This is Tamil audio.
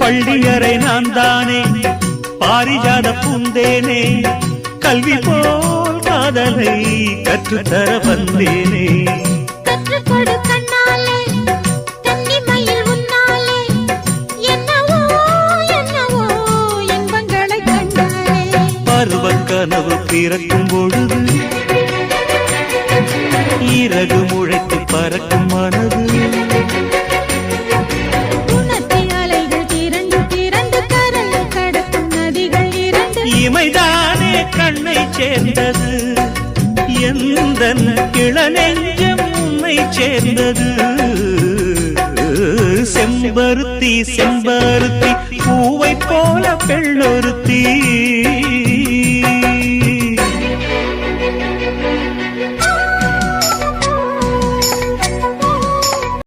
பள்ளியறை நான் தானே பாரிஜாத பூந்தேனே கல்வி போல் காதலை கற்றுத்தர வந்தேனே கற்றுக்கொடு கண்ணாலே கன்னிமயில் உன்னாலே என்னவோ என்னவோ இன்பங்களை கண்டாலே பருவ கனவு பிறக்கும் பொழுது இறகு முளைத்து பறக்கும் மனது இமைதானே கண்ணை சேர்ந்தது எந்தன் இளநெஞ்சம் உன்னை சேர்ந்தது செம்பருத்தி செம்பருத்தி பூவை போல பெண்ணொருத்தி